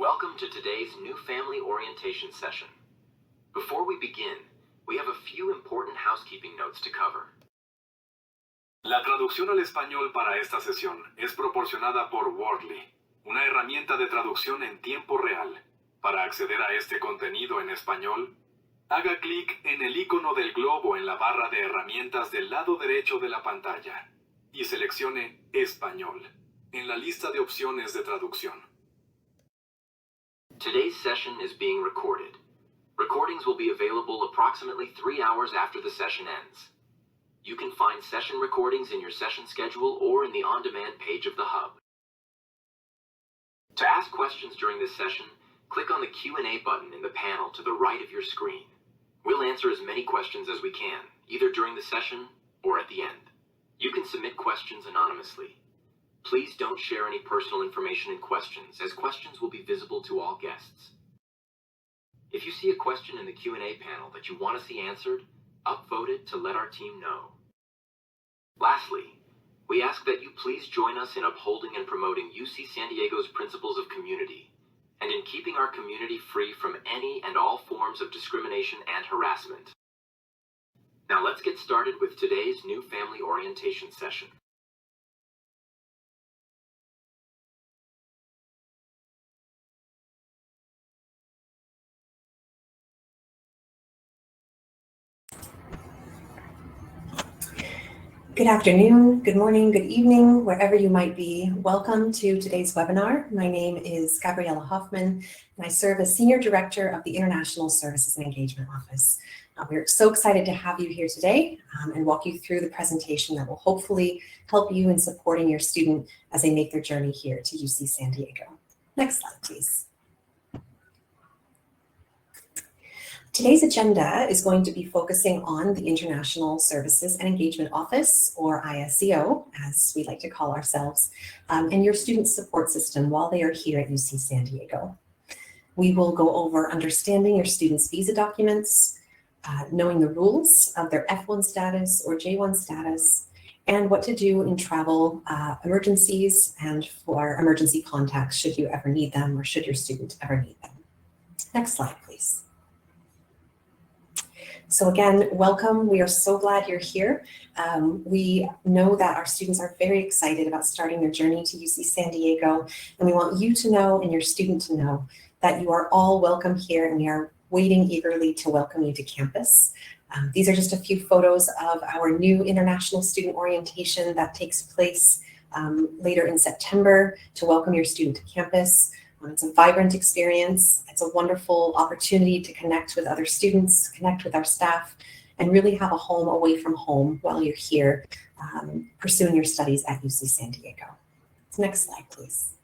Welcome to today's new family orientation session. Before we begin, we have a few important housekeeping notes to cover. La traducción al español para esta sesión es proporcionada por Wordly, una herramienta de traducción en tiempo real. Para acceder a este contenido en español, haga clic en el icono del globo en la barra de herramientas del lado derecho de la pantalla y seleccione Español en la lista de opciones de traducción. Today's session is being recorded. Recordings will be available approximately 3 hours after the session ends. You can find session recordings in your session schedule or in the on-demand page of the Hub. To ask questions during this session, click on the Q&A button in the panel to the right of your screen. We'll answer as many questions as we can, either during the session or at the end. You can submit questions anonymously. Please don't share any personal information in questions, as questions will be visible to all guests. If you see a question in the Q&A panel that you want to see answered, upvote it to let our team know. Lastly, we ask that you please join us in upholding and promoting UC San Diego's principles of community, and in keeping our community free from any and all forms of discrimination and harassment. Now let's get started with today's new family orientation session. Good afternoon, good morning, good evening, wherever you might be. Welcome to today's webinar. My name is Gabriella Hoffman, and I serve as Senior Director of the International Services and Engagement Office. We're so excited to have you here today and walk you through the presentation that will hopefully help you in supporting your student as they make their journey here to UC San Diego. Next slide, please. Today's agenda is going to be focusing on the International Services and Engagement Office, or ISEO, as we like to call ourselves, and your student support system while they are here at UC San Diego. We will go over understanding your students' visa documents, knowing the rules of their F1 status or J1 status, and what to do in travel emergencies and for emergency contacts should you ever need them or should your student ever need them. Next slide, please. So again, welcome. We are so glad you're here. We know that our students are very excited about starting their journey to UC San Diego, and we want you to know and your student to know that you are all welcome here, and we are waiting eagerly to welcome you to campus. These are just a few photos of our new International Student Orientation that takes place later in September to welcome your student to campus. It's a vibrant experience. It's a wonderful opportunity to connect with other students, connect with our staff, and really have a home away from home while you're here pursuing your studies at UC San Diego. Next slide, please.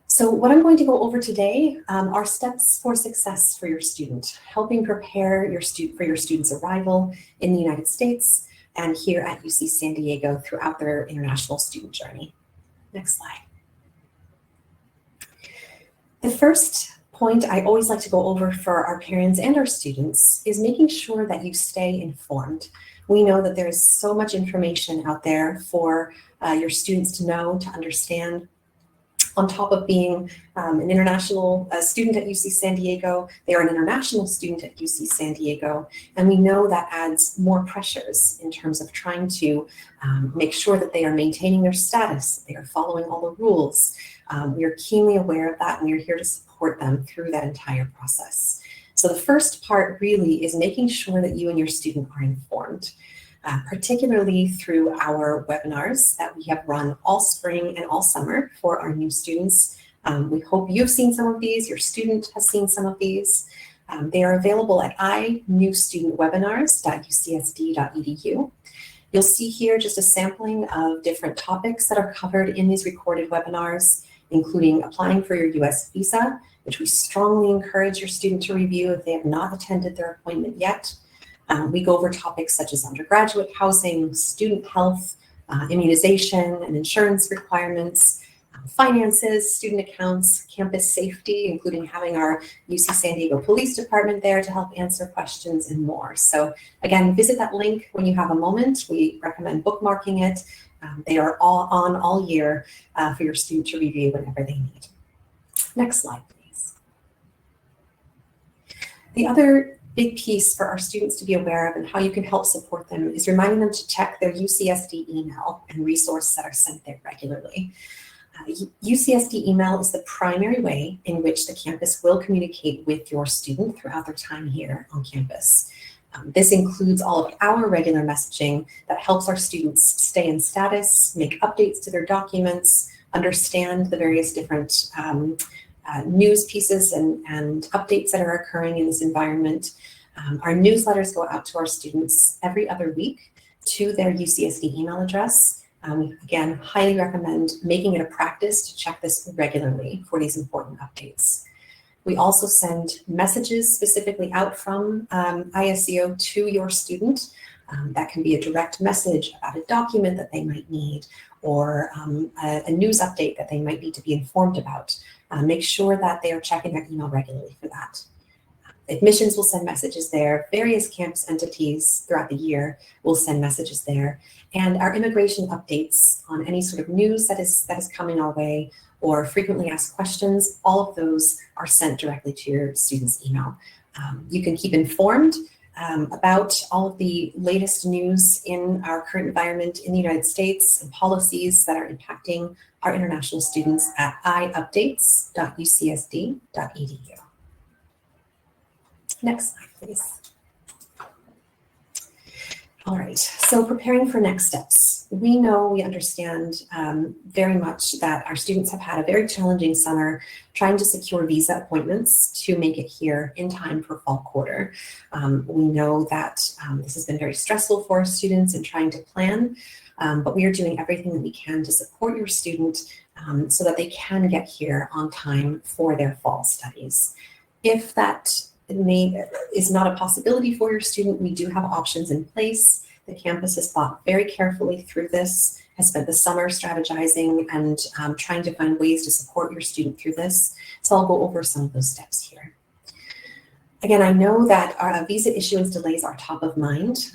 So what I'm going to go over today are steps for success for your student, helping prepare your for your student's arrival in the United States and here at UC San Diego throughout their international student journey. Next slide. The first point I always like to go over for our parents and our students is making sure that you stay informed. We know that there is so much information out there for your students to know, to understand. On top of being an international student at UC San Diego, they are an international student at UC San Diego, and we know that adds more pressures in terms of trying to make sure that they are maintaining their status, they are following all the rules. We are keenly aware of that, and we are here to support them through that entire process. So the first part really is making sure that you and your student are informed, particularly through our webinars that we have run all spring and all summer for our new students. We hope you've seen some of these, your student has seen some of these. They are available at inewstudentwebinars.ucsd.edu. You'll see here just a sampling of different topics that are covered in these recorded webinars, including applying for your US visa, which we strongly encourage your student to review if they have not attended their appointment yet. We go over topics such as undergraduate housing, student health, immunization and insurance requirements, finances, student accounts, campus safety, including having our UC San Diego Police Department there to help answer questions and more. So again, visit that link when you have a moment. We recommend bookmarking it. They are all on all year for your student to review whenever they need. Next slide, please. The other big piece for our students to be aware of and how you can help support them is reminding them to check their UCSD email and resources that are sent there regularly. UCSD email is the primary way in which the campus will communicate with your student throughout their time here on campus. This includes all of our regular messaging that helps our students stay in status, make updates to their documents, understand the various different news pieces and updates that are occurring in this environment. Our newsletters go out to our students every other week to their UCSD email address. We again highly recommend making it a practice to check this regularly for these important updates. We also send messages specifically out from ISEO to your student. That can be a direct message about a document that they might need or a news update that they might need to be informed about. Make sure that they are checking their email regularly for that. Admissions will send messages there. Various campus entities throughout the year will send messages there. And our immigration updates on any sort of news that is coming our way or frequently asked questions, all of those are sent directly to your student's email. You can keep informed about all of the latest news in our current environment in the United States and policies that are impacting our international students at iupdates.ucsd.edu. Next slide, please. All right, so preparing for next steps. We understand very much that our students have had a very challenging summer trying to secure visa appointments to make it here in time for fall quarter. We know that this has been very stressful for our students in trying to plan, but we are doing everything that we can to support your student so that they can get here on time for their fall studies. If that is not a possibility for your student, we do have options in place. The campus has thought very carefully through this, has spent the summer strategizing and trying to find ways to support your student through this. So I'll go over some of those steps here. Again, I know that our visa issuance delays are top of mind.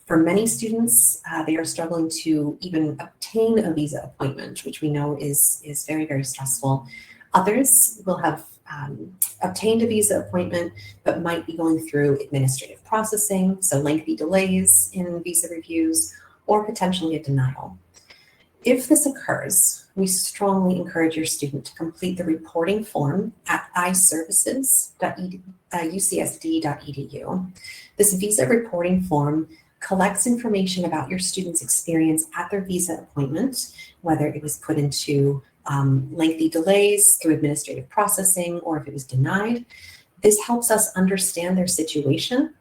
For many students, they are struggling to even obtain a visa appointment, which we know is very, very stressful. Others will have obtained a visa appointment, but might be going through administrative processing, so lengthy delays in visa reviews, or potentially a denial. If this occurs, we strongly encourage your student to complete the reporting form at iservices.ucsd.edu. This visa reporting form collects information about your student's experience at their visa appointment, whether it was put into lengthy delays through administrative processing or if it was denied. This helps us understand their situation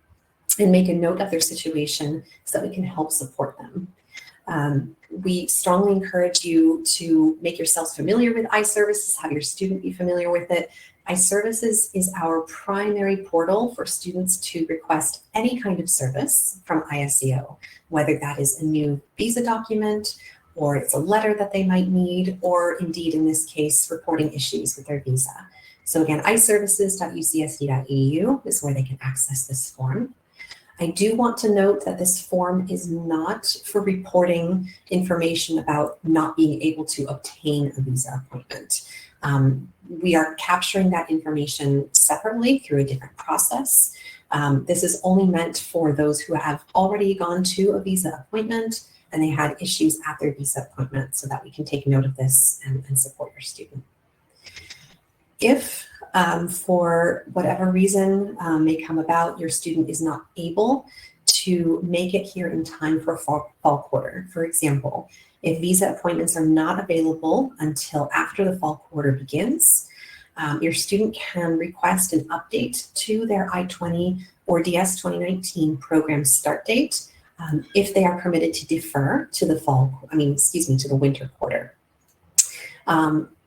and make a note of their situation so that we can help support them. We strongly encourage you to make yourselves familiar with iServices, have your student be familiar with it. iServices is our primary portal for students to request any kind of service from ISEO, whether that is a new visa document, or it's a letter that they might need, or indeed, in this case, reporting issues with their visa. So again, iservices.ucsd.edu is where they can access this form. I do want to note that this form is not for reporting information about not being able to obtain a visa appointment. We are capturing that information separately through a different process. This is only meant for those who have already gone to a visa appointment and they had issues at their visa appointment so that we can take note of this and support your student. If for whatever reason may come about, your student is not able to make it here in time for fall quarter. For example, if visa appointments are not available until after the fall quarter begins, your student can request an update to their I-20 or DS 2019 program start date if they are permitted to defer to the to the winter quarter.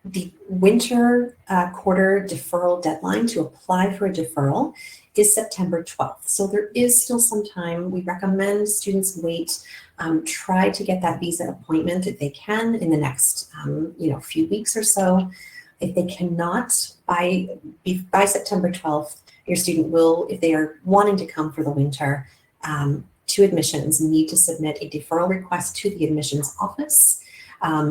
The winter quarter deferral deadline to apply for a deferral is September 12th. So there is still some time. We recommend students wait, try to get that visa appointment if they can in the next few weeks or so. If they cannot by September 12th, your student will, if they are wanting to come for the winter, to admissions, need to submit a deferral request to the admissions office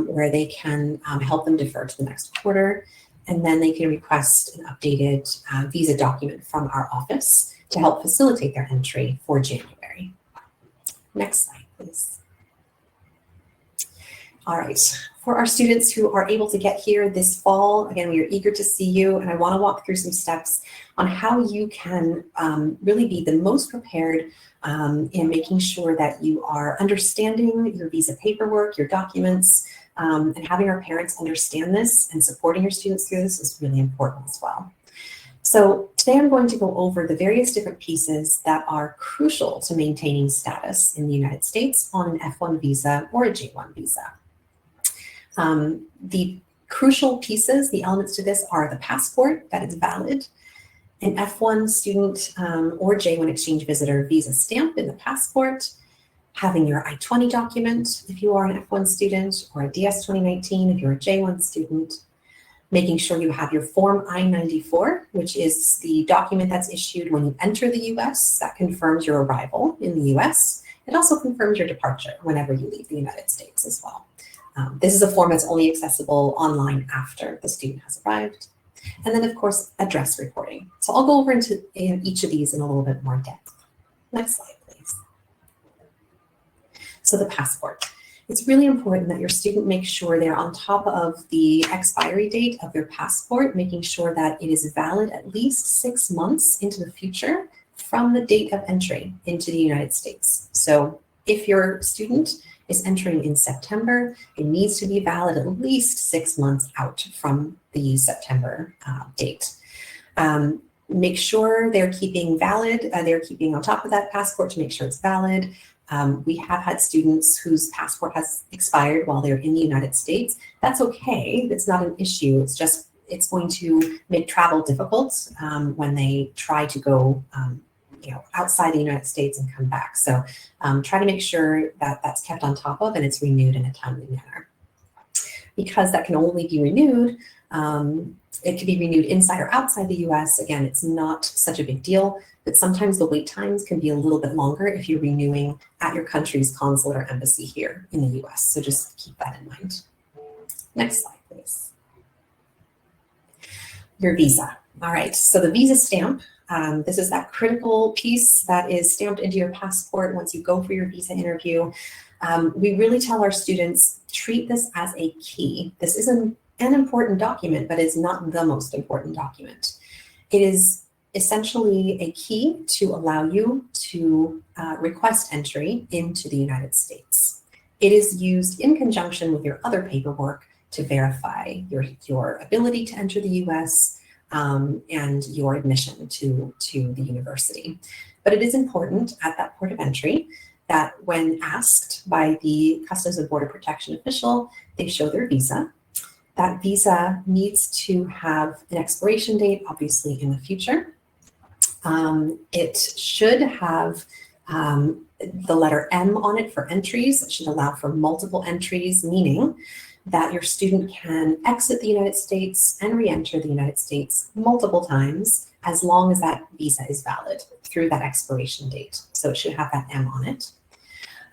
where they can help them defer to the next quarter. and then they can request an updated visa document from our office to help facilitate their entry for January. Next slide, please. All right, for our students who are able to get here this fall, again, we are eager to see you, and I want to walk through some steps on how you can really be the most prepared in making sure that you are understanding your visa paperwork, your documents, and having our parents understand this and supporting your students through this is really important as well. So today I'm going to go over the various different pieces that are crucial to maintaining status in the United States on an F1 visa or a J1 visa. The crucial pieces, the elements to this are the passport that is valid, an F1 student or J1 exchange visitor visa stamp in the passport, having your I-20 document if you are an F1 student, or a DS-2019 if you're a J1 student, making sure you have your Form I-94, which is the document that's issued when you enter the US that confirms your arrival in the US. It also confirms your departure whenever you leave the United States as well. This is a form that's only accessible online after the student has arrived. And then, of course, address reporting. So I'll go over into each of these in a little bit more depth. Next slide, please. So the passport. It's really important that your student makes sure they're on top of the expiry date of their passport, making sure that it is valid at least 6 months into the future from the date of entry into the United States. So if your student is entering in September, it needs to be valid at least 6 months out from the September date. Make sure they're keeping valid, they're keeping on top of that passport to make sure it's valid. We have had students whose passport has expired while they're in the United States. That's okay, that's not an issue. It's just, it's going to make travel difficult when they try to go outside the United States and come back. So try to make sure that that's kept on top of and it's renewed in a timely manner. Because that can only be renewed, it can be renewed inside or outside the US. Again, it's not such a big deal, but sometimes the wait times can be a little bit longer if you're renewing at your country's consulate or embassy here in the US. So just keep that in mind. Next slide, please. Your visa. All right, so the visa stamp. This is that critical piece that is stamped into your passport once you go for your visa interview. We really tell our students, treat this as a key. This is an important document, but it's not the most important document. It is essentially a key to allow you to request entry into the United States. It is used in conjunction with your other paperwork to verify your ability to enter the US, and your admission to the university. But it is important at that port of entry that when asked by the Customs and Border Protection official, they show their visa. That visa needs to have an expiration date, obviously in the future. It should have the letter M on it for entries. It should allow for multiple entries, meaning that your student can exit the United States and re-enter the United States multiple times as long as that visa is valid through that expiration date. So it should have that M on it.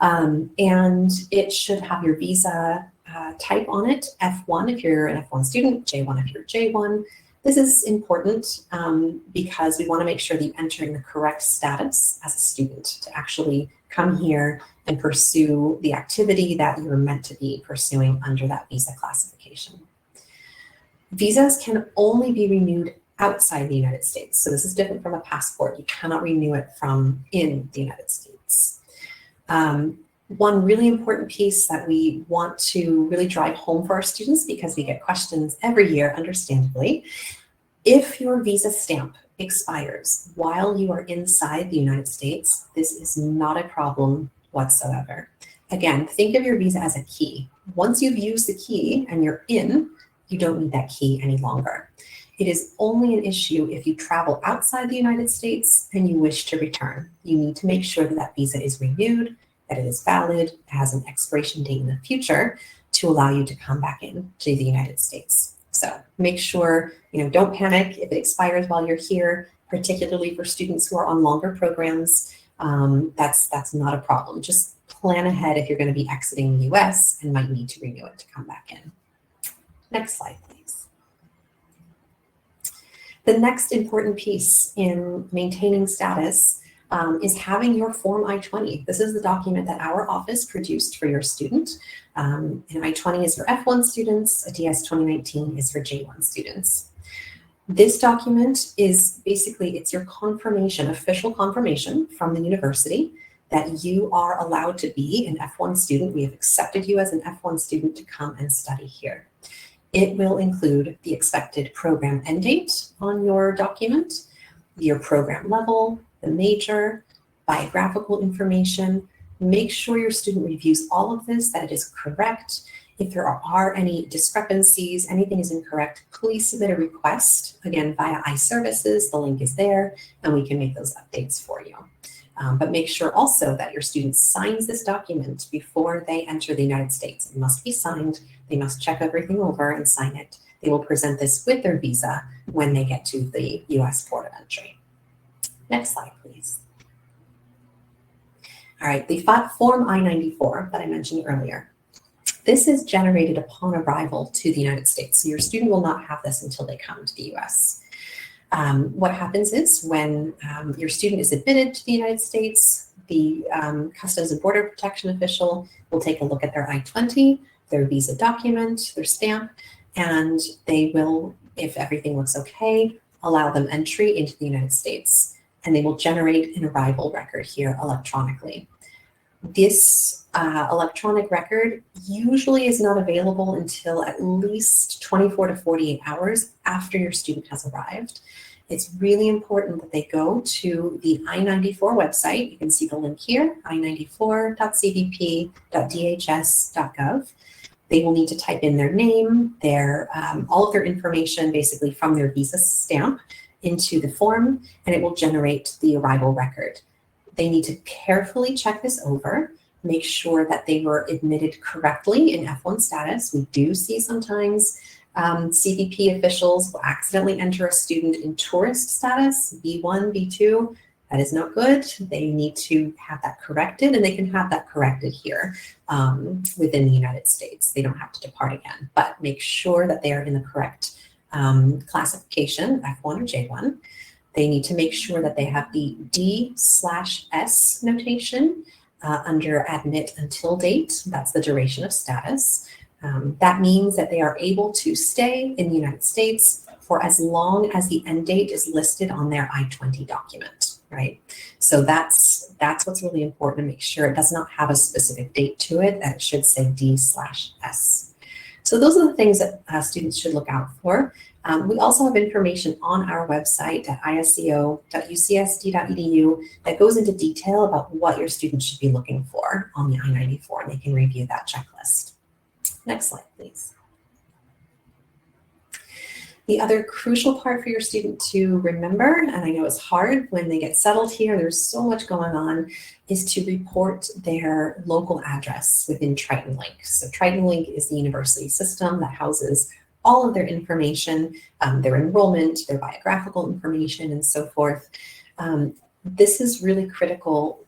And it should have your visa type on it, F1 if you're an F1 student, J1 if you're J1. This is important because we want to make sure that you enter in the correct status as a student to actually come here and pursue the activity that you're meant to be pursuing under that visa classification. Visas can only be renewed outside the United States. So this is different from a passport. You cannot renew it from in the United States. One really important piece that we want to really drive home for our students, because we get questions every year, understandably, if your visa stamp expires while you are inside the United States, this is not a problem whatsoever. Again, think of your visa as a key. Once you've used the key and you're in, you don't need that key any longer. It is only an issue if you travel outside the United States and you wish to return. You need to make sure that that visa is renewed, that it is valid, it has an expiration date in the future to allow you to come back in to the United States. So make sure, don't panic if it expires while you're here, particularly for students who are on longer programs. That's not a problem. Just plan ahead if you're going to be exiting the US and might need to renew it to come back in. Next slide, please. The next important piece in maintaining status is having your Form I-20. This is the document that our office produced for your student. An I-20 is for F1 students, a DS 2019 is for J1 students. This document is basically, it's your confirmation, official confirmation from the university that you are allowed to be an F1 student. We have accepted you as an F1 student to come and study here. It will include the expected program end date on your document, your program level, the major, biographical information. Make sure your student reviews all of this, that it is correct. If there are any discrepancies, anything is incorrect, please submit a request, again, via iServices. The link is there, and we can make those updates for you. But make sure also that your student signs this document before they enter the United States. It must be signed. They must check everything over and sign it. They will present this with their visa when they get to the US port of entry. Next slide, please. All right, the Form I-94 that I mentioned earlier. This is generated upon arrival to the United States. So your student will not have this until they come to the US. What happens is when your student is admitted to the United States, the Customs and Border Protection official will take a look at their I-20, their visa document, their stamp, and they will, if everything looks okay, allow them entry into the United States. And they will generate an arrival record here electronically. This electronic record usually is not available until at least 24 to 48 hours after your student has arrived. It's really important that they go to the I-94 website. You can see the link here, i94.cbp.dhs.gov. They will need to type in their name, their all of their information basically from their visa stamp into the form, and it will generate the arrival record. They need to carefully check this over, make sure that they were admitted correctly in F1 status. We do see sometimes CBP officials will accidentally enter a student in tourist status, B1, B2. That is not good. They need to have that corrected, and they can have that corrected here within the United States. They don't have to depart again, but make sure that they are in the correct classification, F1 or J1. They need to make sure that they have the D/S notation under admit until date. That's the duration of status. That means that they are able to stay in the United States for as long as the end date is listed on their I-20 document, right? So that's what's really important, to make sure it does not have a specific date to it, that it should say D/S. So those are the things that students should look out for. We also have information on our website at isco.ucsd.edu that goes into detail about what your students should be looking for on the I-94, and they can review that checklist. Next slide, please. The other crucial part for your student to remember, and I know it's hard when they get settled here, there's so much going on, is to report their local address within Triton Link. So Triton Link is the university system that houses all of their information, their enrollment, their biographical information, and so forth. This is really critical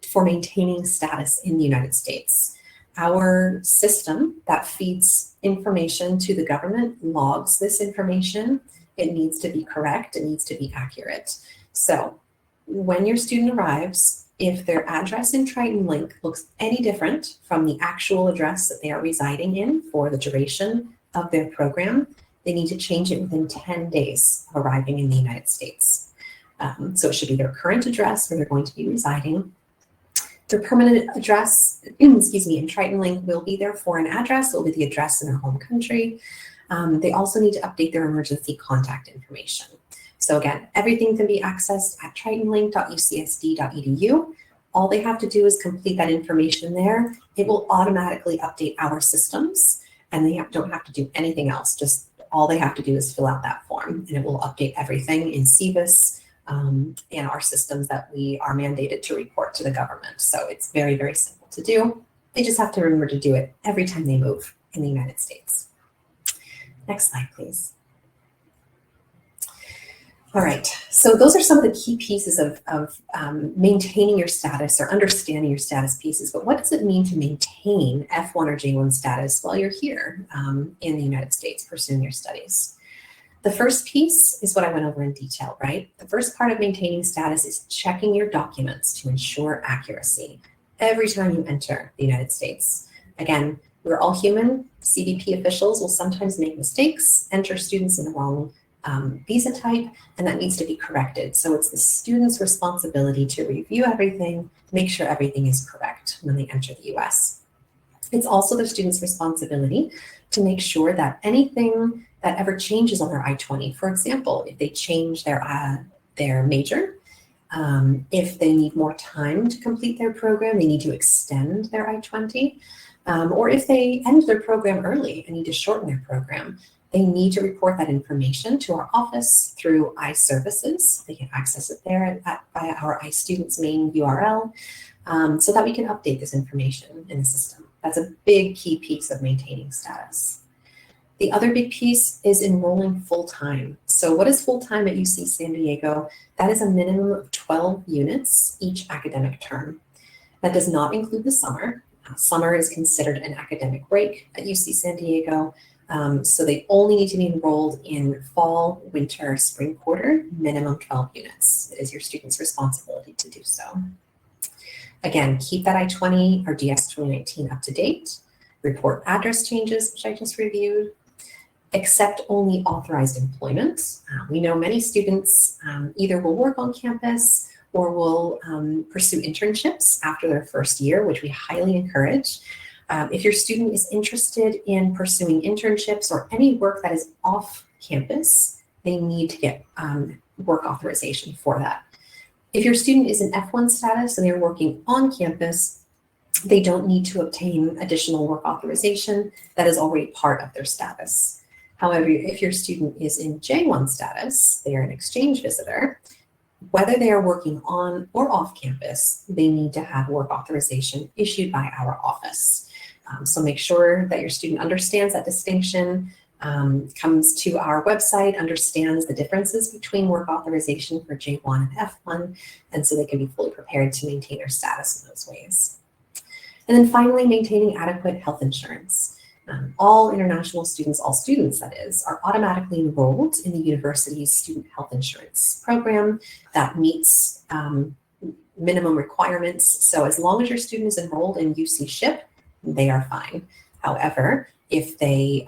for maintaining status in the United States. Our system that feeds information to the government logs this information. It needs to be correct. It needs to be accurate. So when your student arrives, if their address in Triton Link looks any different from the actual address that they are residing in for the duration of their program, they need to change it within 10 days of arriving in the United States. So it should be their current address where they're going to be residing. Their permanent address, excuse me, in Triton Link will be their foreign address. It will be the address in their home country. They also need to update their emergency contact information. So again, everything can be accessed at tritonlink.ucsd.edu. All they have to do is complete that information there. It will automatically update our systems, and they don't have to do anything else. Just all they have to do is fill out that form, and it will update everything in CBIS and our systems that we are mandated to report to the government. So it's very, very simple to do. They just have to remember to do it every time they move in the United States. Next slide, please. All right, so those are some of the key pieces of maintaining your status or understanding your status pieces. But what does it mean to maintain F1 or J1 status while you're here in the United States pursuing your studies? The first piece is what I went over in detail, right? The first part of maintaining status is checking your documents to ensure accuracy every time you enter the United States. Again, we're all human. CBP officials will sometimes make mistakes, enter students in the wrong visa type, and that needs to be corrected. So it's the student's responsibility to review everything, make sure everything is correct when they enter the US. It's also the student's responsibility to make sure that anything that ever changes on their I-20, for example, if they change their major, if they need more time to complete their program, they need to extend their I-20, or if they end their program early and need to shorten their program, they need to report that information to our office through iServices. They can access it there via our iStudents main URL, so that we can update this information in the system. That's a big key piece of maintaining status. The other big piece is enrolling full-time. So what is full-time at UC San Diego? That is a minimum of 12 units each academic term. That does not include the summer. Summer is considered an academic break at UC San Diego. So they only need to be enrolled in fall, winter, spring quarter, minimum 12 units. It is your student's responsibility to do so. Again, keep that I-20 or DS 2019 up to date. Report address changes, which I just reviewed. Accept only authorized employment. We know many students either will work on campus or will pursue internships after their first year, which we highly encourage. If your student is interested in pursuing internships or any work that is off campus, they need to get work authorization for that. If your student is in F1 status and they're working on campus, they don't need to obtain additional work authorization. That is already part of their status. However, if your student is in J1 status, they are an exchange visitor, whether they are working on or off campus, they need to have work authorization issued by our office. So make sure that your student understands that distinction, comes to our website, understands the differences between work authorization for J1 and F1, and so they can be fully prepared to maintain their status in those ways. And then finally, maintaining adequate health insurance. All international students, all students that is, are automatically enrolled in the university's student health insurance program that meets minimum requirements. So as long as your student is enrolled in UC SHIP, they are fine. However, if they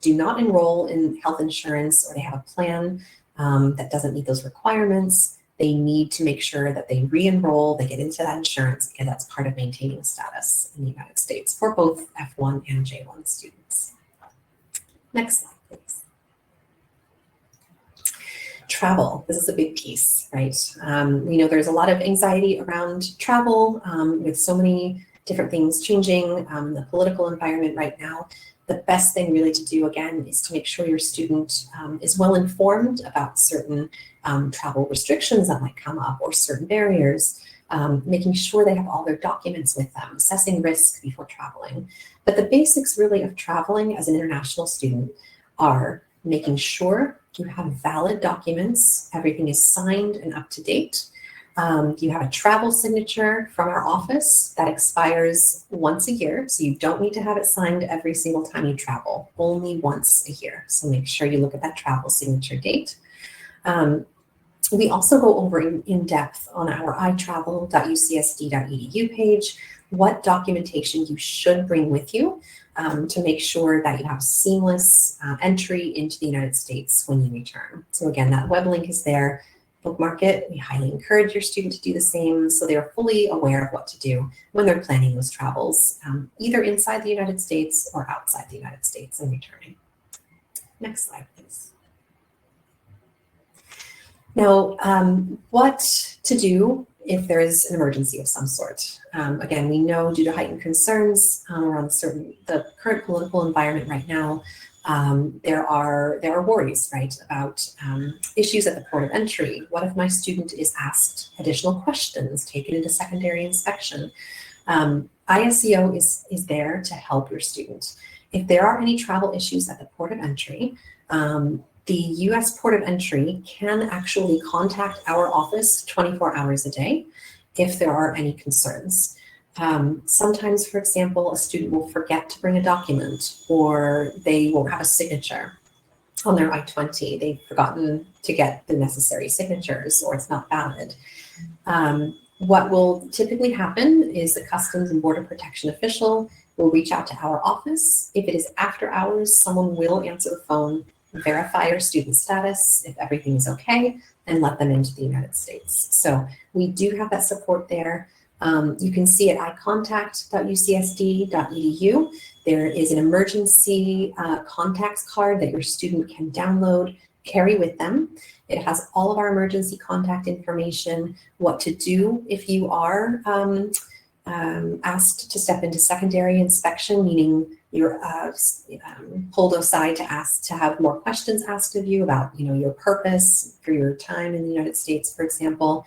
do not enroll in health insurance or they have a plan that doesn't meet those requirements, they need to make sure that they re-enroll, they get into that insurance, because that's part of maintaining status in the United States for both F1 and J1 students. Next slide, please. Travel, this is a big piece, right? We know there's a lot of anxiety around travel with so many different things changing, the political environment right now. The best thing really to do, again, is to make sure your student is well informed about certain travel restrictions that might come up or certain barriers, making sure they have all their documents with them, assessing risk before traveling. But the basics really of traveling as an international student are making sure you have valid documents, everything is signed and up to date. You have a travel signature from our office that expires once a year, so you don't need to have it signed every single time you travel, only once a year. So make sure you look at that travel signature date. We also go over in depth on our itravel.ucsd.edu page what documentation you should bring with you to make sure that you have seamless entry into the United States when you return. So again, that web link is there. Bookmark it. We highly encourage your student to do the same so they are fully aware of what to do when they're planning those travels, either inside the United States or outside the United States and returning. Next slide, please. Now, what to do if there is an emergency of some sort? Again, we know due to heightened concerns around the current political environment right now, there are worries, right, about issues at the port of entry. What if my student is asked additional questions, taken into secondary inspection? ISEO is there to help your student. If there are any travel issues at the port of entry, the U.S. port of entry can actually contact our office 24 hours a day if there are any concerns. Sometimes, for example, a student will forget to bring a document or they won't have a signature. on their I-20. They've forgotten to get the necessary signatures or it's not valid. What will typically happen is the Customs and Border Protection official will reach out to our office. If it is after hours, someone will answer the phone, verify your student status, if everything is okay, and let them into the United States. So we do have that support there. You can see at icontact.ucsd.edu, there is an emergency contacts card that your student can download, carry with them. It has all of our emergency contact information, what to do if you are asked to step into secondary inspection, meaning you're pulled aside to ask to have more questions asked of you about, your purpose for your time in the United States, for example,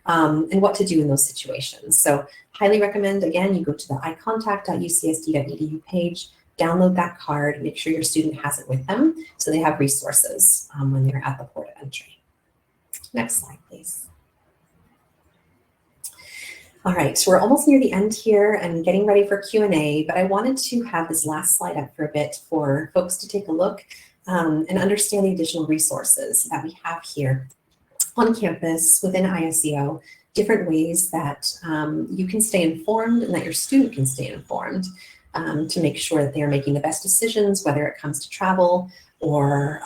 and what to do in those situations. So highly recommend, again, you go to the icontact.ucsd.edu page, download that card, make sure your student has it with them so they have resources when they're at the port of entry. Next slide, please. All right, so we're almost near the end here and getting ready for Q&A, but I wanted to have this last slide up for a bit for folks to take a look and understand the additional resources that we have here on campus within ISEO, different ways that you can stay informed and that your student can stay informed to make sure that they are making the best decisions, whether it comes to travel or,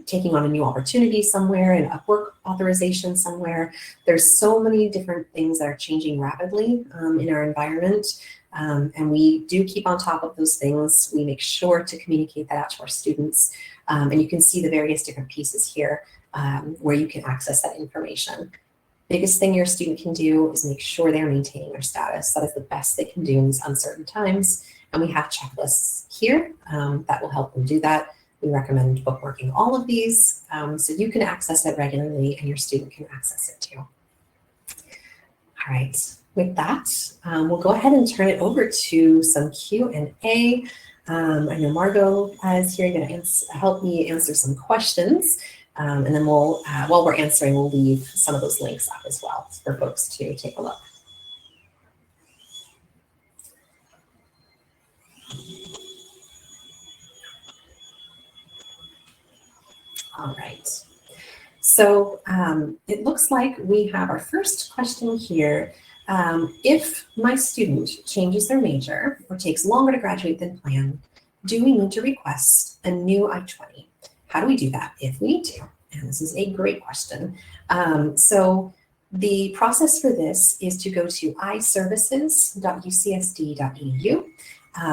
taking on a new opportunity somewhere and a work authorization somewhere. There's so many different things that are changing rapidly in our environment. And we do keep on top of those things. We make sure to communicate that out to our students. And you can see the various different pieces here where you can access that information. Biggest thing your student can do is make sure they're maintaining their status. That is the best they can do in these uncertain times. And we have checklists here that will help them do that. We recommend bookmarking all of these so you can access it regularly and your student can access it too. All right, with that, we'll go ahead and turn it over to some Q&A. I know Margot is here going to help me answer some questions. And then we'll, while we're answering, we'll leave some of those links up as well for folks to take a look. All right, so it looks like we have our first question here. If my student changes their major or takes longer to graduate than planned, do we need to request a new I-20? How do we do that if we need to? And this is a great question. So the process for this is to go to iservices.ucsd.edu.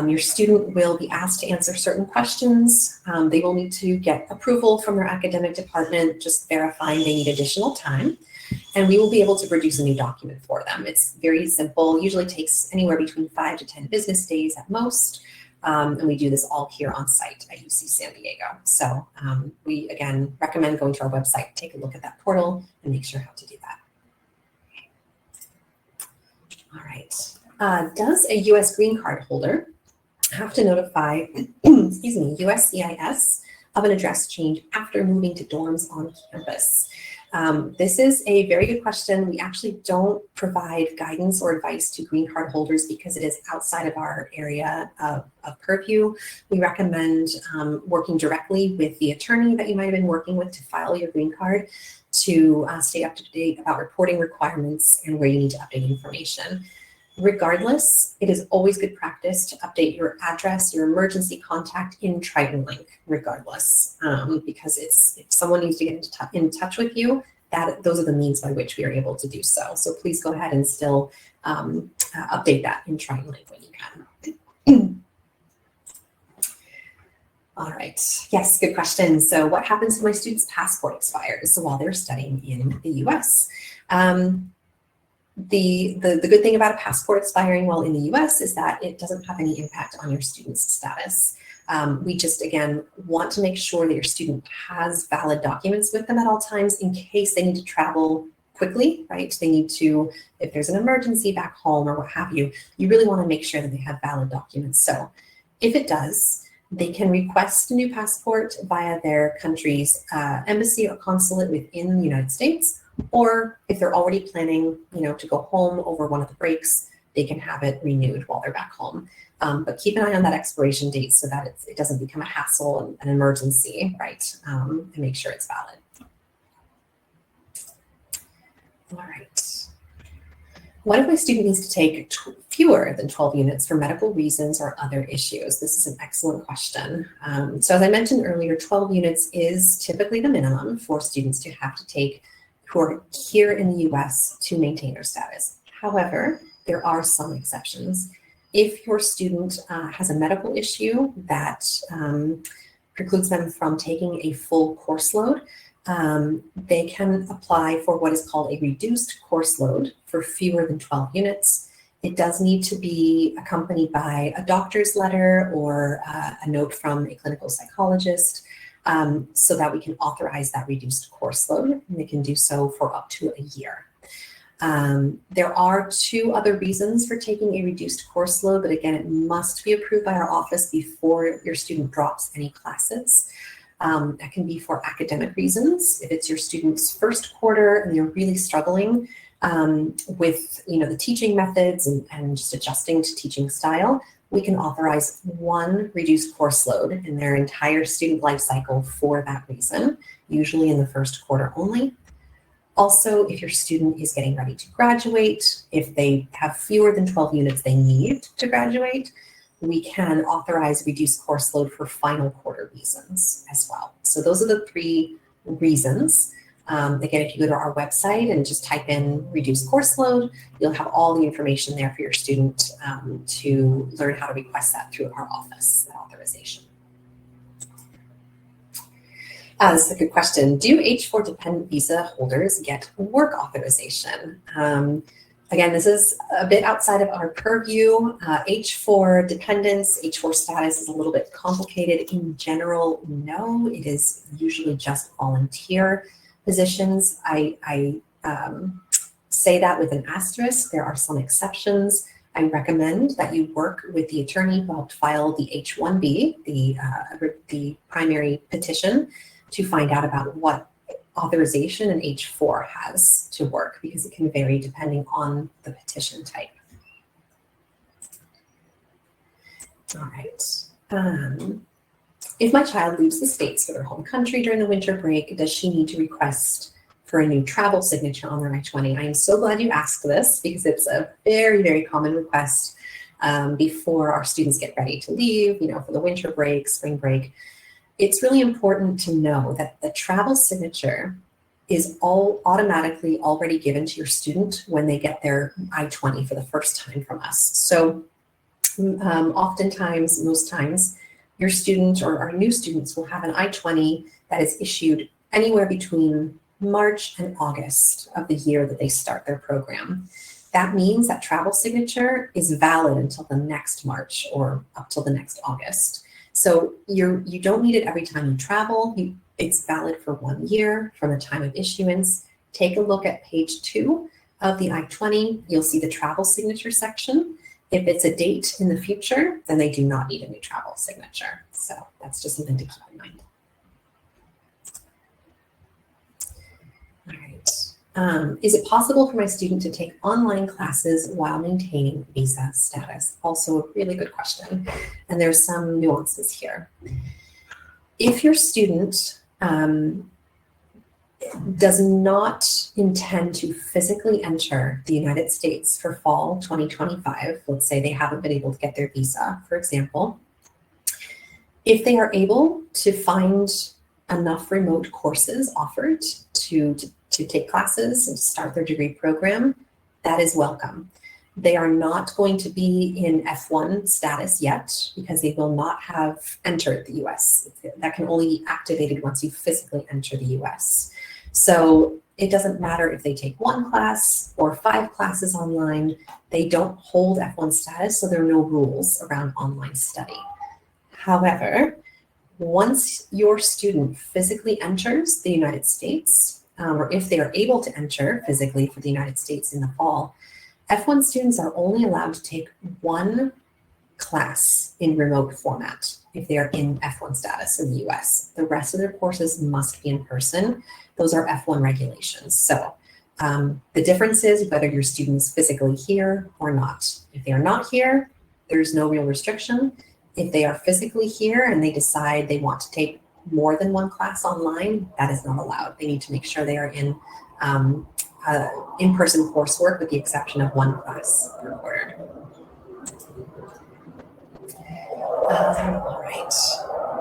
Your student will be asked to answer certain questions. They will need to get approval from their academic department, just verifying they need additional time. And we will be able to produce a new document for them. It's very simple, usually takes anywhere between 5 to 10 business days at most. And we do this all here on site at UC San Diego. So we, again, recommend going to our website, take a look at that portal and make sure how to do that. All right. Does a U.S. green card holder have to notify, excuse me, USCIS of an address change after moving to dorms on campus? This is a very good question. We actually don't provide guidance or advice to green card holders because it is outside of our area of purview. We recommend working directly with the attorney that you might have been working with to file your green card to stay up to date about reporting requirements and where you need to update information. Regardless, it is always good practice to update your address, your emergency contact in Triton Link, regardless, because if someone needs to get in touch with you, those are the means by which we are able to do so. So please go ahead and still update that in Triton Link when you can. All right, yes, good question. So what happens if my student's passport expires while they're studying in the US? The good thing about a passport expiring while in the US is that it doesn't have any impact on your student's status. We just, again, want to make sure that your student has valid documents with them at all times in case they need to travel quickly, right? They need to, if there's an emergency back home or what have you, you really want to make sure that they have valid documents. So if it does, they can request a new passport via their country's embassy or consulate within the United States. Or if they're already planning, to go home over one of the breaks, they can have it renewed while they're back home. But keep an eye on that expiration date so that it doesn't become a hassle and an emergency, right? And make sure it's valid. All right. What if my student needs to take fewer than 12 units for medical reasons or other issues? This is an excellent question. So as I mentioned earlier, 12 units is typically the minimum for students to have to take who are here in the US to maintain their status. However, there are some exceptions. If your student has a medical issue that precludes them from taking a full course load, they can apply for what is called a reduced course load for fewer than 12 units. It does need to be accompanied by a doctor's letter or a note from a clinical psychologist so that we can authorize that reduced course load, and they can do so for up to a year. There are two other reasons for taking a reduced course load, but again, it must be approved by our office before your student drops any classes. That can be for academic reasons. If it's your student's first quarter and they're really struggling with the teaching methods and just adjusting to teaching style, we can authorize one reduced course load in their entire student life cycle for that reason, usually in the first quarter only. Also, if your student is getting ready to graduate, if they have fewer than 12 units they need to graduate, we can authorize reduced course load for final quarter reasons as well. So those are the three reasons. Again, if you go to our website and just type in reduced course load, you'll have all the information there for your student to learn how to request that through our office, that authorization. This is a good question. Do H-4 dependent visa holders get work authorization? Again, this is a bit outside of our purview. H-4 dependents, H-4 status is a little bit complicated. In general, no, it is usually just volunteer positions. I say that with an asterisk. There are some exceptions. I recommend that you work with the attorney who helped file the H-1B, the primary petition, to find out about what authorization an H-4 has to work, because it can vary depending on the petition type. All right. If my child leaves the States for their home country during the winter break, does she need to request for a new travel signature on their I-20? I am so glad you asked this, because it's a very, very common request before our students get ready to leave, for the winter break, spring break. It's really important to know that the travel signature is all automatically already given to your student when they get their I-20 for the first time from us. So oftentimes, most times, your student or our new students will have an I-20 that is issued anywhere between March and August of the year that they start their program. That means that travel signature is valid until the next March or up till the next August. So you don't need it every time you travel. It's valid for 1 year from the time of issuance. Take a look at page 2 of the I-20. You'll see the travel signature section. If it's a date in the future, then they do not need a new travel signature. So that's just something to keep in mind. All right. Is it possible for my student to take online classes while maintaining visa status? Also a really good question. And there's some nuances here. If your student does not intend to physically enter the United States for fall 2025, let's say they haven't been able to get their visa, for example, if they are able to find enough remote courses offered to take classes and start their degree program, that is welcome. They are not going to be in F1 status yet because they will not have entered the US. That can only be activated once you physically enter the US. So it doesn't matter if they take 1 class or 5 classes online, they don't hold F1 status, so there are no rules around online study. However, once your student physically enters the United States, or if they are able to enter physically for the United States in the fall, F1 students are only allowed to take 1 class in remote format if they are in F1 status in the US. The rest of their courses must be in person. Those are F1 regulations. So The difference is whether your student is physically here or not. If they are not here, there's no real restriction. If they are physically here and they decide they want to take more than one class online, that is not allowed. They need to make sure they are in in-person coursework with the exception of one class per quarter. All right.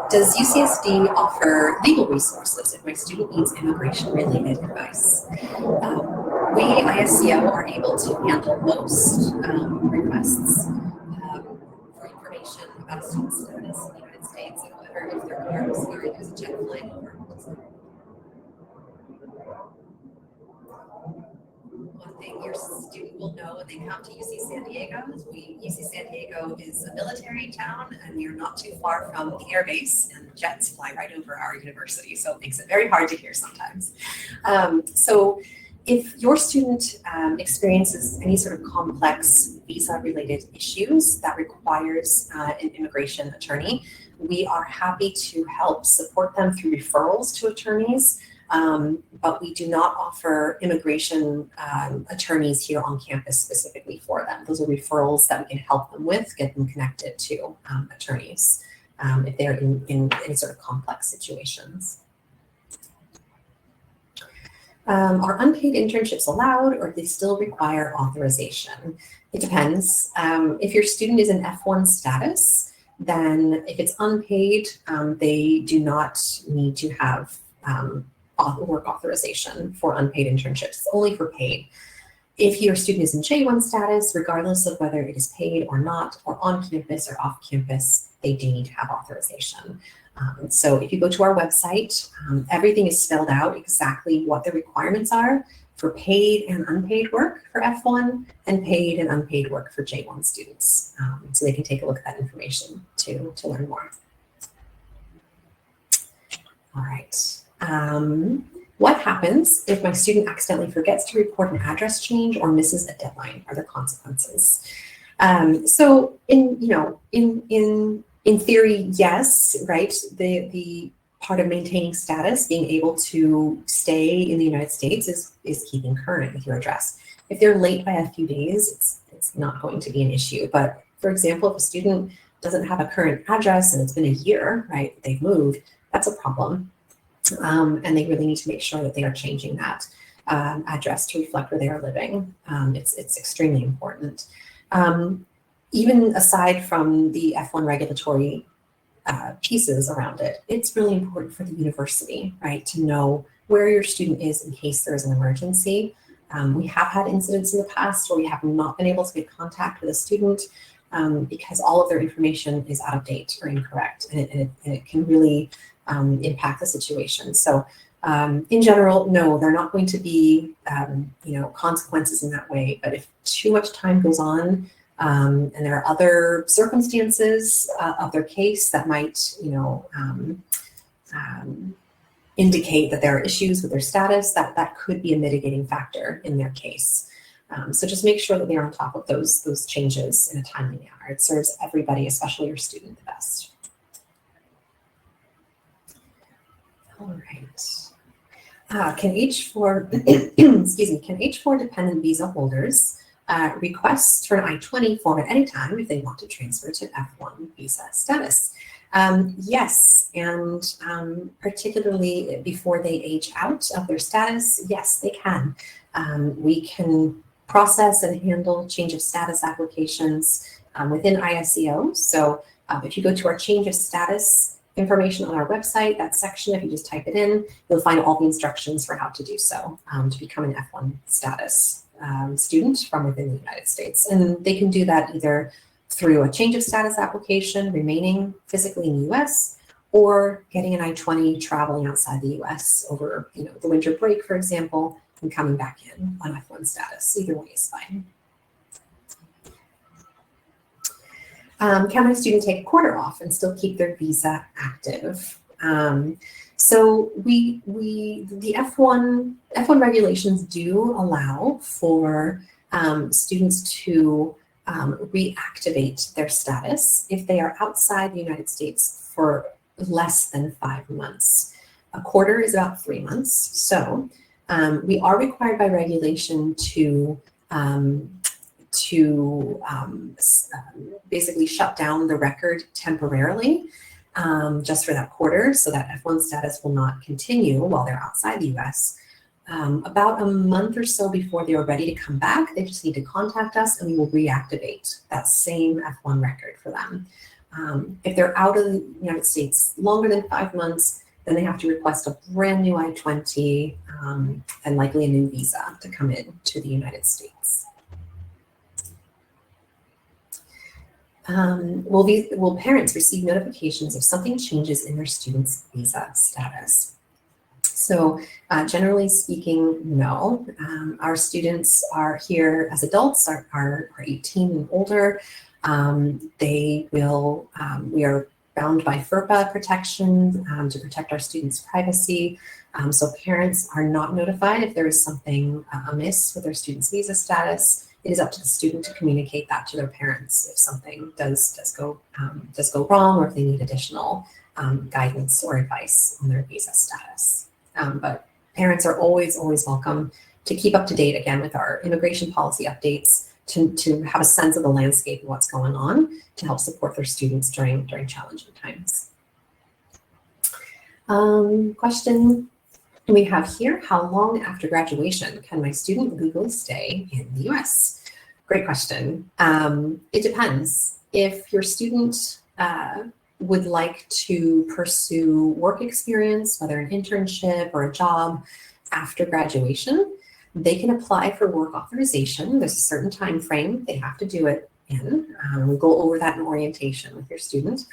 Does UCSD offer legal resources if my student needs immigration-related advice? We, ISCO, are able to handle most requests for information about a student's status in the United States. However, if their parents are using a jet flight over, one thing your student will know when they come to UC San Diego is UC San Diego is a military town, and we are not too far from the air base, and the jets fly right over our university, so it makes it very hard to hear sometimes. So if your student experiences any sort of complex visa-related issues that requires an immigration attorney, we are happy to help support them through referrals to attorneys. But we do not offer immigration attorneys here on campus specifically for them. Those are referrals that we can help them with, get them connected to attorneys if they're in any sort of complex situations. Are unpaid internships allowed, or do they still require authorization? It depends. If your student is in F1 status, then if it's unpaid, they do not need to have work authorization for unpaid internships. It's only for paid. If your student is in J1 status, regardless of whether it is paid or not, or on campus or off campus, they do need to have authorization. So if you go to our website, everything is spelled out exactly what the requirements are for paid and unpaid work for F1 and paid and unpaid work for J1 students. So they can take a look at that information to learn more. All right. What happens if my student accidentally forgets to report an address change or misses a deadline? Are there consequences? So in theory, yes, right? The part of maintaining status, being able to stay in the United States is keeping current with your address. If they're late by a few days, it's not going to be an issue. But for example, if a student doesn't have a current address and it's been a year, right, they've moved, that's a problem. And they really need to make sure that they are changing that address to reflect where they are living. It's extremely important. Even aside from the F1 regulatory pieces around it, it's really important for the university, right, to know where your student is in case there is an emergency. We have had incidents in the past where we have not been able to get contact with a student because all of their information is out of date or incorrect, and it can really impact the situation. So in general, no, they're not going to be consequences in that way. But if too much time goes on and there are other circumstances of their case that might indicate that there are issues with their status, that could be a mitigating factor in their case. So just make sure that they're on top of those changes in a timely manner. It serves everybody, especially your student, the best. All right. Can H4, excuse me, can H4 dependent visa holders request for an I-20 form at any time if they want to transfer to F1 visa status? Yes, and particularly before they age out of their status, yes, they can. We can process and handle change of status applications within ISCO. So if you go to our change of status information on our website, that section, if you just type it in, you'll find all the instructions for how to do so to become an F1 status student from within the United States. And they can do that either through a change of status application, remaining physically in the US, or getting an I-20 traveling outside the US over the winter break, for example, and coming back in on F1 status. Either way is fine. Can my student take a quarter off and still keep their visa active? So the F1 regulations do allow for students to reactivate their status if they are outside the United States for less than 5 months. A quarter is about 3 months. So We are required by regulation to basically shut down the record temporarily just for that quarter, so that F1 status will not continue while they're outside the US. About a month or so before they are ready to come back, they just need to contact us and we will reactivate that same F1 record for them. If they're out of the United States longer than 5 months, then they have to request a brand new I-20 and likely a new visa to come in to the United States. Will parents receive notifications if something changes in their student's visa status? So generally speaking, no. Our students are here as adults, are 18 and older. We are bound by FERPA protection to protect our students' privacy. So parents are not notified if there is something amiss with their student's visa status. It is up to the student to communicate that to their parents if something does go wrong, or if they need additional guidance or advice on their visa status. But parents are always welcome to keep up to date again with our immigration policy updates, to have a sense of the landscape and what's going on, to help support their students during challenging times. Question we have here: how long after graduation can my student legally stay in the US? Great question. It depends. If your student would like to pursue work experience, whether an internship or a job after graduation, they can apply for work authorization. There's a certain time frame they have to do it in. We'll go over that in orientation with your student.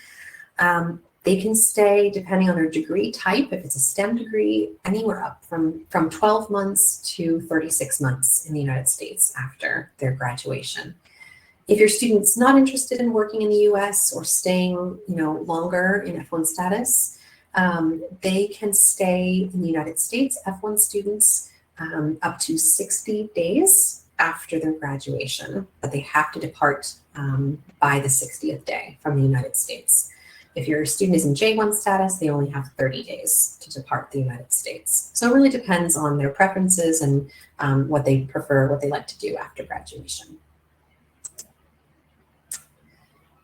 They can stay, depending on their degree type, if it's a STEM degree, anywhere up from 12 months to 36 months in the United States after their graduation. If your student's not interested in working in the US or staying, longer in F1 status, they can stay in the United States, F1 students, up to 60 days after their graduation, but they have to depart by the 60th day from the United States. If your student is in J1 status, they only have 30 days to depart the United States. So it really depends on their preferences and what they prefer, what they like to do after graduation.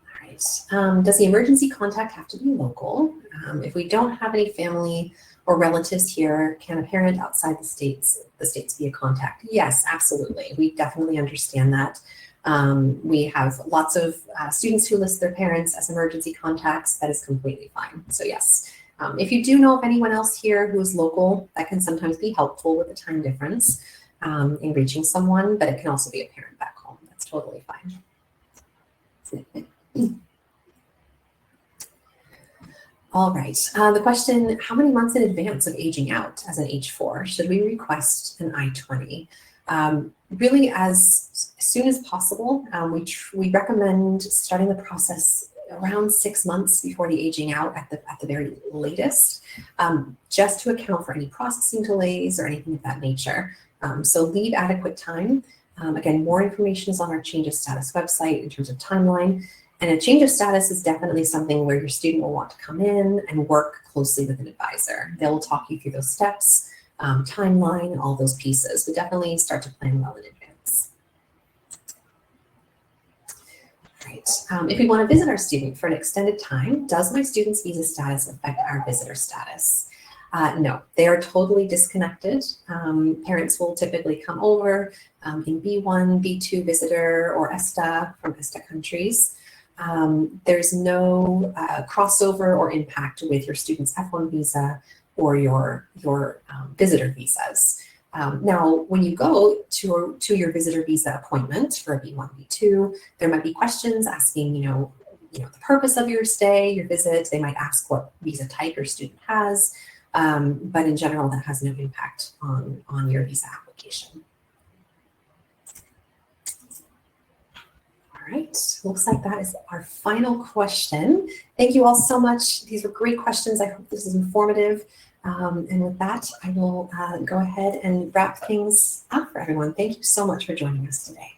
All right. Does the emergency contact have to be local? If we don't have any family or relatives here, can a parent outside the states be a contact? Yes, absolutely. We definitely understand that. We have lots of students who list their parents as emergency contacts. That is completely fine. So yes, if you do know of anyone else here who is local, that can sometimes be helpful with the time difference in reaching someone, but it can also be a parent back home. That's totally fine. All right, the question: how many months in advance of aging out as an H4 should we request an I-20? Really, as soon as possible. We recommend starting the process around 6 months before the aging out at the very latest, just to account for any processing delays or anything of that nature. So leave adequate time. Again, more information is on our change of status website in terms of timeline. And a change of status is definitely something where your student will want to come in and work closely with an advisor. They'll talk you through those steps, timeline, all those pieces. But definitely start to plan well in advance. Right. If we want to visit our student for an extended time, does my student's visa status affect our visitor status? No, they are totally disconnected. Parents will typically come over in B1, B2 visitor, or ESTA from ESTA countries. There's no crossover or impact with your student's F1 visa or your visitor visas. Now, when you go to your visitor visa appointment for a B1, B2, there might be questions asking, the purpose of your stay, your visit. They might ask what visa type your student has, but in general, that has no impact on your visa application. All right, looks like that is our final question. Thank you all so much. These were great questions. I hope this is informative. And with that, I will go ahead and wrap things up for everyone. Thank you so much for joining us today.